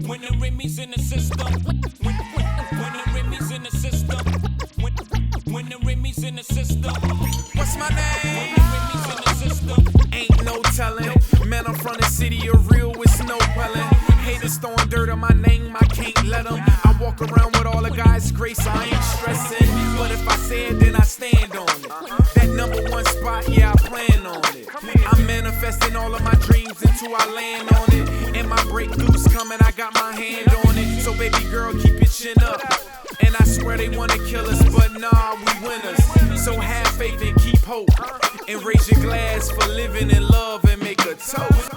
When the Remy's in the system. When the Remy's in the system. When the Remy's in the system. What's my name? When the Remy's in the system. Ain't no telling. Man, I'm from the city of real with snow quelling. Haters throwing dirt on my name, I can't let them. I walk around with all the guys' grace, I ain't stressing. But if I say it, then I stand on it. That #1 spot, yeah, I plan on it. I'm manifesting all of my dreams until I land on it. And my breakthroughs coming, I got my hand on it. So baby girl, keep your chin up. And I swear they wanna kill us, but nah, we winners. So have faith and keep hope. And raise your glass for living in love and make a toast.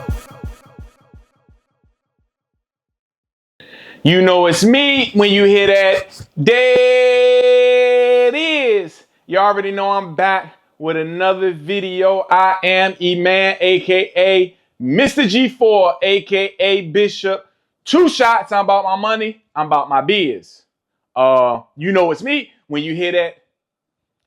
You know it's me when you hear that. There it is. You already know I'm back with another video. I am E-Man, aka Mr. G4, aka Bishop. 2 shots. I'm about my money. I'm about my biz. You know it's me when you hear that.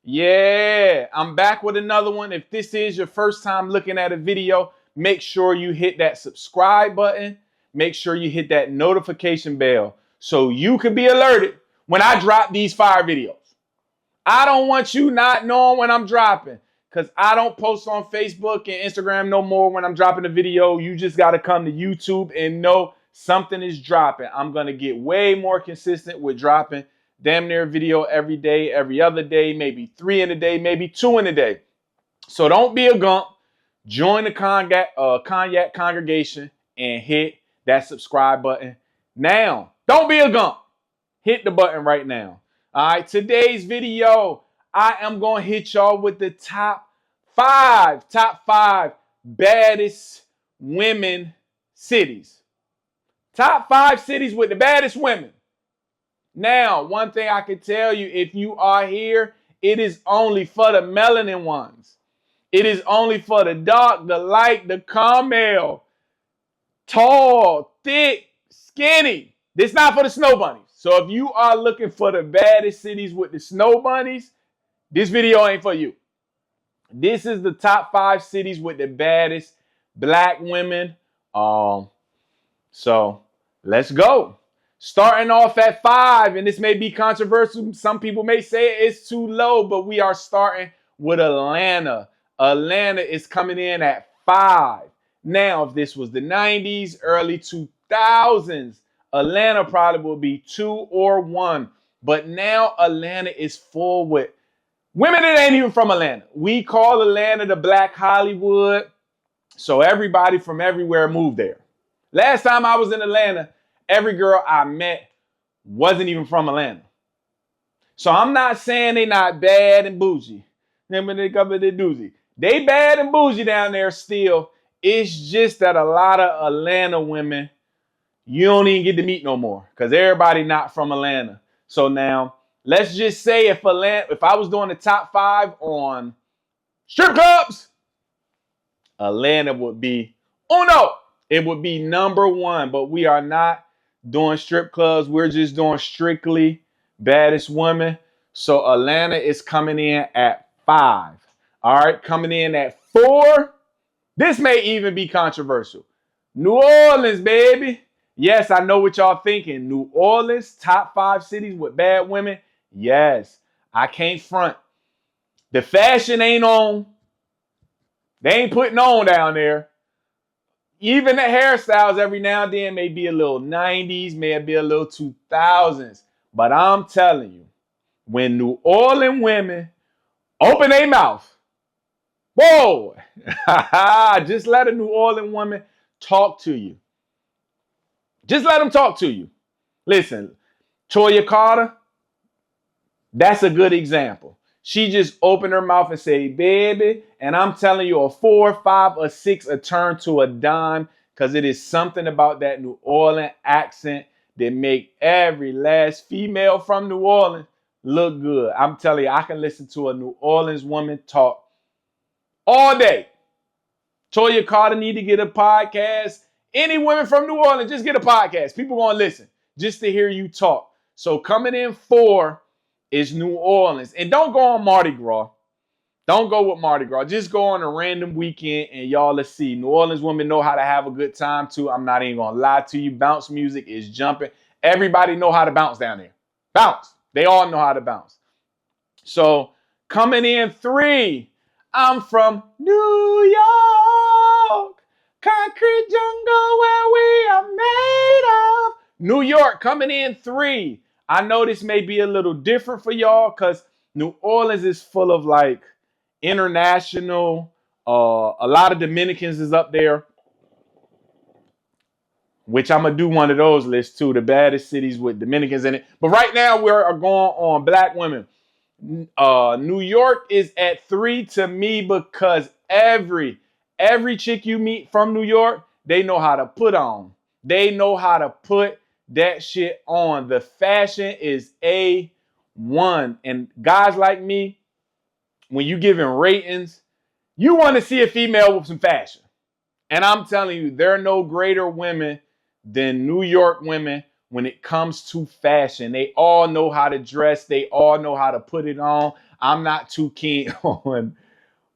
Yeah, I'm back with another one. If this is your first time looking at a video, make sure you hit that subscribe button. Make sure you hit that notification bell so you can be alerted when I drop these fire videos. I don't want you not knowing when I'm dropping because I don't post on Facebook and Instagram no more when I'm dropping a video. You just got to come to YouTube and know something is dropping. I'm going to get way more consistent with dropping damn near a video every day, every other day, maybe 3 in a day, maybe 2 in a day. So don't be a gump. Join the Cognac congregation and hit that subscribe button now. Don't be a gump. Hit the button right now. All right, today's video, I am going to hit y'all with the top five baddest women cities. Top 5 cities with the baddest women. Now, one thing I can tell you, if you are here, it is only for the melanin ones. It is only for the dark, the light, the caramel. Tall, thick, skinny. This is not for the snow bunnies. So if you are looking for the baddest cities with the snow bunnies, this video ain't for you. This is the top 5 cities with the baddest black women. So let's go. Starting off at 5, and this may be controversial. Some people may say it's too low, but we are starting with Atlanta. Atlanta is coming in at 5. Now, if this was the 90s, early 2000s, Atlanta probably would be 2 or 1. But now Atlanta is full with women that ain't even from Atlanta. We call Atlanta the Black Hollywood. So everybody from everywhere moved there. Last time I was in Atlanta, every girl I met wasn't even from Atlanta. So I'm not saying they not bad and bougie. They bad and bougie down there still. It's just that a lot of Atlanta women, you don't even get to meet no more because everybody not from Atlanta. So now, let's just say if I was doing the top 5 on strip clubs, Atlanta would be uno. It would be #1, but we are not doing strip clubs. We're just doing strictly baddest women. So Atlanta is coming in at 5. All right, coming in at 4. This may even be controversial. New Orleans, baby. Yes, I know what y'all thinking. New Orleans, top 5 cities with bad women. Yes, I can't front. The fashion ain't on. They ain't putting on down there. Even the hairstyles every now and then may be a little 90s, may be a little 2000s. But I'm telling you, when New Orleans women open their mouth, whoa, just let a New Orleans woman talk to you. Just let them talk to you. Listen, Toya Carter, that's a good example. She just opened her mouth and said, baby, and I'm telling you, a 4, 5, or 6, a turn to a dime, because it is something about that New Orleans accent that make every last female from New Orleans look good. I'm telling you, I can listen to a New Orleans woman talk all day. Toya Carter need to get a podcast. Any women from New Orleans, just get a podcast. People gonna listen just to hear you talk. So coming in 4 is New Orleans. And don't go on Mardi Gras. Don't go with Mardi Gras. Just go on a random weekend and y'all, let's see. New Orleans women know how to have a good time too. I'm not even gonna lie to you. Bounce music is jumping. Everybody know how to bounce down there. Bounce. They all know how to bounce. So coming in 3, I'm from New York, concrete jungle where we are made of. New York coming in 3. I know this may be a little different for y'all because New Orleans is full of like international. A lot of Dominicans is up there, which I'm gonna do one of those lists too. The baddest cities with Dominicans in it. But right now we're going on black women. New York is at 3 to me because every chick you meet from New York, they know how to put on. They know how to put that shit on. The fashion is A1. And guys like me, when you giving ratings, you want to see a female with some fashion. And I'm telling you, there are no greater women than New York women when it comes to fashion. They all know how to dress. They all know how to put it on. I'm not too keen on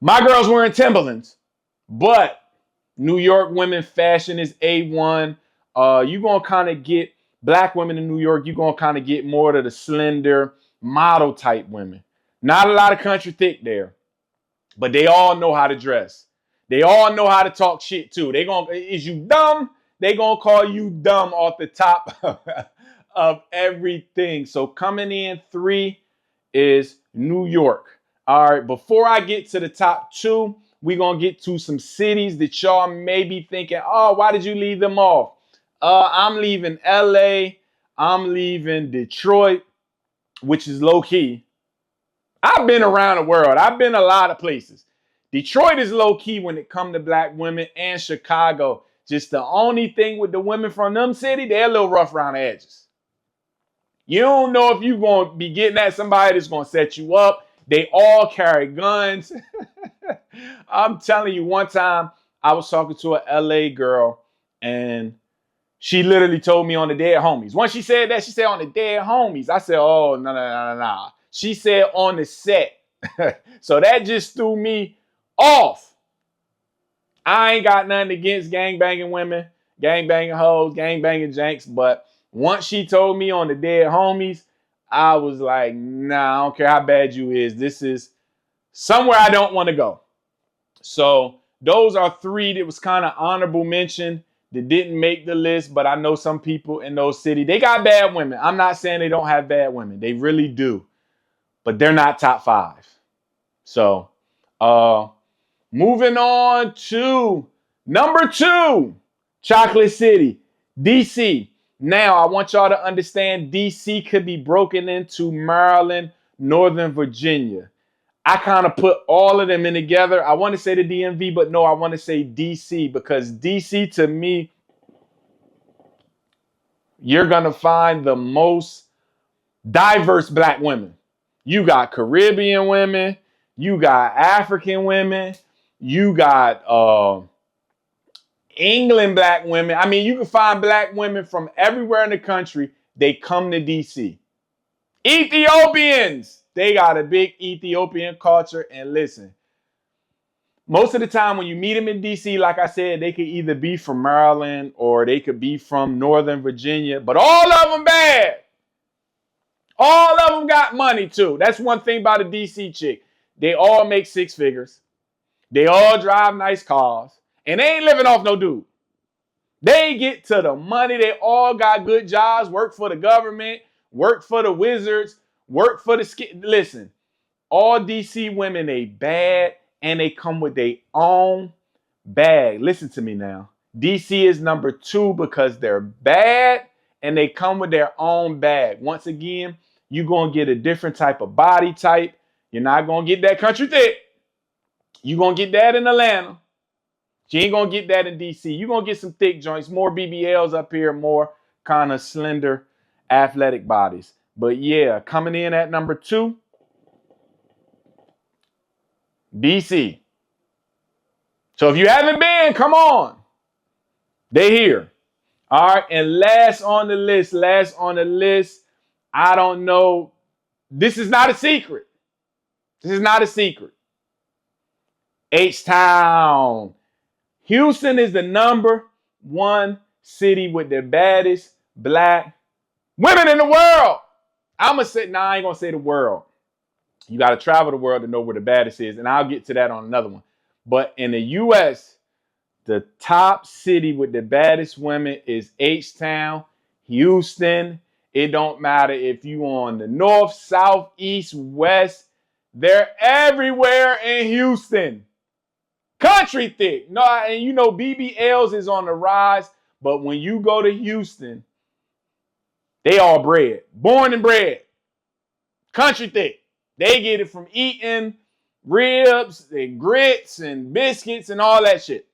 my girls wearing Timberlands, but New York women fashion is A1. You're going to kind of get black women in New York. You're going to kind of get more of the slender model type women. Not a lot of country thick there, but they all know how to dress. They all know how to talk shit too. Is you dumb? They gonna call you dumb off the top of everything. So coming in 3 is New York. All right, before I get to the top 2, we're gonna get to some cities that y'all may be thinking, oh, why did you leave them off? I'm leaving LA, I'm leaving Detroit, which is low key. I've been around the world. I've been a lot of places. Detroit is low key when it comes to black women, and Chicago. Just the only thing with the women from them city, they're a little rough around the edges. You don't know if you're going to be getting at somebody that's going to set you up. They all carry guns. I'm telling you, one time I was talking to a LA girl and she literally told me on the dead homies. Once she said that, she said on the dead homies. I said, oh, no. She said on the set. So that just threw me off. I ain't got nothing against gangbanging women, gangbanging hoes, gangbanging janks, but once she told me on the dead homies, I was like, nah, I don't care how bad you is. This is somewhere I don't want to go. So those are 3 that was kind of honorable mention that didn't make the list, but I know some people in those cities, they got bad women. I'm not saying they don't have bad women. They really do, but they're not top 5. So, moving on to number 2, Chocolate City, DC. Now, I want y'all to understand DC could be broken into Maryland, Northern Virginia. I kind of put all of them in together. I want to say the DMV, but no, I want to say DC because DC to me, you're going to find the most diverse black women. You got Caribbean women, you got African women, you got England black women. I mean, you can find black women from everywhere in the country. They come to DC. Ethiopians, they got a big Ethiopian culture. And listen, most of the time when you meet them in DC, like I said, they could either be from Maryland or they could be from Northern Virginia, but all of them bad. All of them got money too. That's one thing about a DC chick. They all make 6 figures. They all drive nice cars. And they ain't living off no dude. They get to the money. They all got good jobs, work for the government, work for the Wizards, work for the Listen, all DC women, they bad and they come with their own bag. Listen to me now. DC is number 2 because they're bad and they come with their own bag. Once again, you're going to get a different type of body type. You're not going to get that country thick. You're going to get that in Atlanta. You ain't going to get that in DC. You're going to get some thick joints, more BBLs up here, more kind of slender, athletic bodies. But yeah, coming in at number 2, DC. So if you haven't been, come on. They here. All right, and last on the list, I don't know. This is not a secret. H-Town. Houston is the #1 city with the baddest black women in the world. I ain't gonna say the world. You got to travel the world to know where the baddest is, and I'll get to that on another one. But in the U.S., the top city with the baddest women is H-Town, Houston. It don't matter if you on the north, south, east, west. They're everywhere in Houston. Country thick. No, and you know BBLs is on the rise, but when you go to Houston, they all bred. Born and bred. Country thick. They get it from eating ribs and grits and biscuits and all that shit.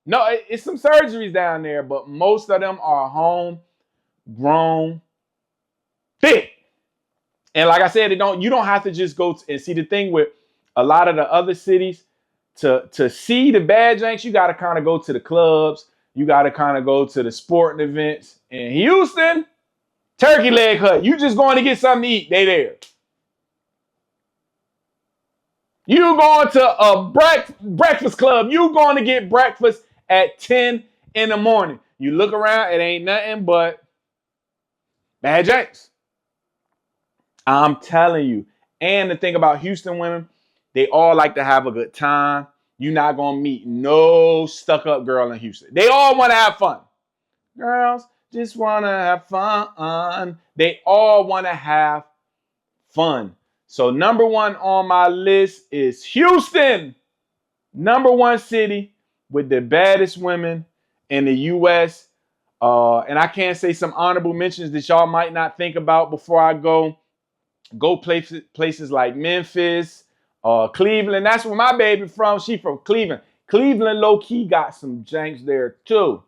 No, it's some surgeries down there, but most of them are homegrown thick. And like I said, you don't have to just go and see. The thing with a lot of the other cities, to see the bad janks, you got to kind of go to the clubs. You got to kind of go to the sporting events. In Houston, Turkey Leg Hut. You just going to get something to eat. They there. You going to a breakfast club. You going to get breakfast at 10 in the morning. You look around, it ain't nothing but bad janks. I'm telling you. And the thing about Houston women, they all like to have a good time. You're not going to meet no stuck-up girl in Houston. They all want to have fun. Girls just want to have fun. They all want to have fun. So #1 on my list is Houston. #1 city with the baddest women in the U.S. And I can't say some honorable mentions that y'all might not think about before I go. Go places like Memphis, Cleveland. That's where my baby from. She from Cleveland. Cleveland low-key got some janks there too.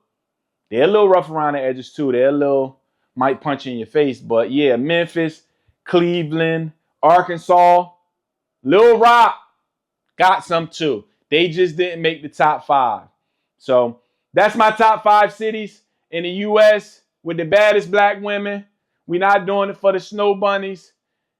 They're a little rough around the edges too. They're a little might punch you in your face. But yeah, Memphis, Cleveland, Arkansas, Little Rock got some too. They just didn't make the top 5. So that's my top 5 cities in the U.S. with the baddest black women. We're not doing it for the snow bunnies.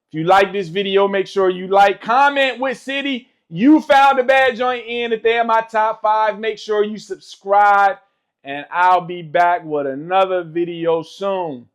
If you like this video, make sure you like, comment which city you found a bad joint in. If they're my top 5, make sure you subscribe. And I'll be back with another video soon.